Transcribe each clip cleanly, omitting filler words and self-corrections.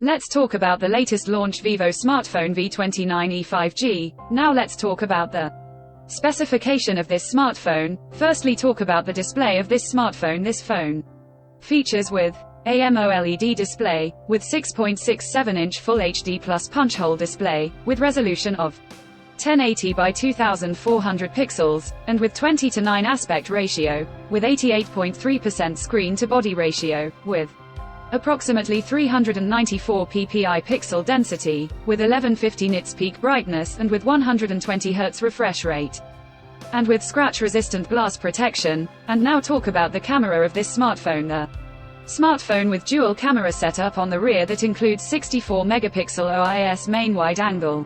Let's talk about the latest launched Vivo smartphone V29e 5G. Now let's talk about the specification of this smartphone. Firstly, talk about the display of this smartphone. This phone features with AMOLED display, with 6.67-inch Full HD Plus punch-hole display, with resolution of 1080 by 2400 pixels, and with 20:9 aspect ratio, with 88.3% screen-to-body ratio, with approximately 394 ppi pixel density, with 1150 nits peak brightness and with 120 Hz refresh rate, and with scratch-resistant glass protection. And now talk about the camera of this smartphone. The smartphone with dual camera setup on the rear that includes 64 megapixel OIS main wide-angle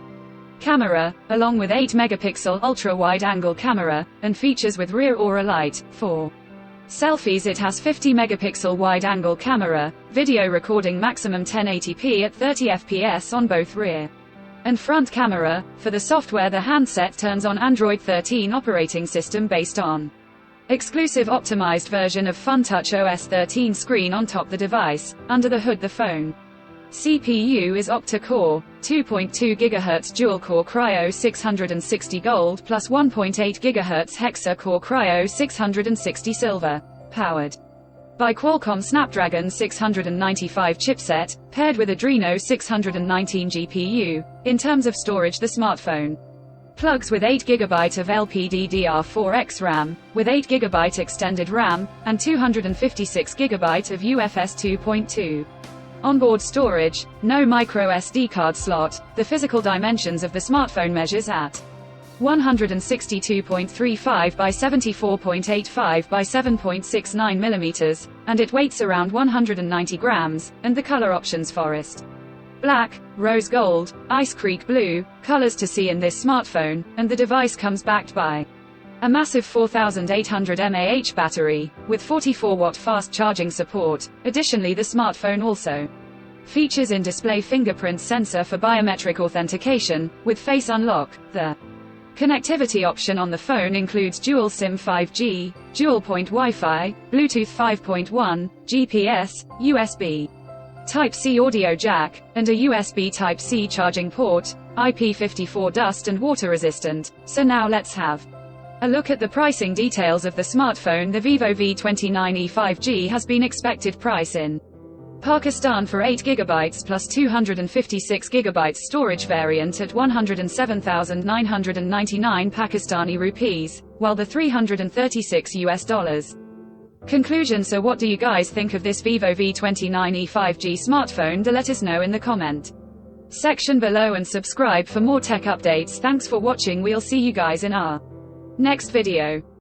camera, along with 8 megapixel ultra-wide-angle camera, and features with rear aura light. For selfies, it has 50 megapixel wide-angle camera, video recording maximum 1080p at 30 fps on both rear and front camera. For the software, the handset turns on Android 13 operating system based on exclusive optimized version of FunTouch OS 13 screen on top the device. Under the hood, the phone CPU is octa-core, 2.2 GHz dual-core Cryo 660 Gold plus 1.8 GHz hexa-core Cryo 660 Silver, powered by Qualcomm Snapdragon 695 chipset, paired with Adreno 619 GPU. In terms of storage, the smartphone plugs with 8 GB of LPDDR4X RAM, with 8 GB extended RAM, and 256 GB of UFS 2.2. Onboard storage, no micro SD card slot. The physical dimensions of the smartphone measures at 162.35 by 74.85 by 7.69 mm, and it weighs around 190 grams, and the color options: forest black, rose gold, ice creek blue, colors to see in this smartphone. And the device comes backed by a massive 4800 mAh battery, with 44-watt fast charging support. Additionally, the smartphone also features in-display fingerprint sensor for biometric authentication, with face unlock. The connectivity option on the phone includes dual SIM 5G, dual-point Wi-Fi, Bluetooth 5.1, GPS, USB Type-C audio jack, and a USB Type-C charging port, IP54 dust and water resistant. So now let's have a look at the pricing details of the smartphone. The Vivo V29e 5G has been expected price in Pakistan for 8 GB plus 256 GB storage variant at 107,999 Pakistani rupees, while the $336. Conclusion: so what do you guys think of this Vivo V29e 5G smartphone? Do let us know in the comment section below and subscribe for more tech updates. Thanks for watching. We'll see you guys in our next video.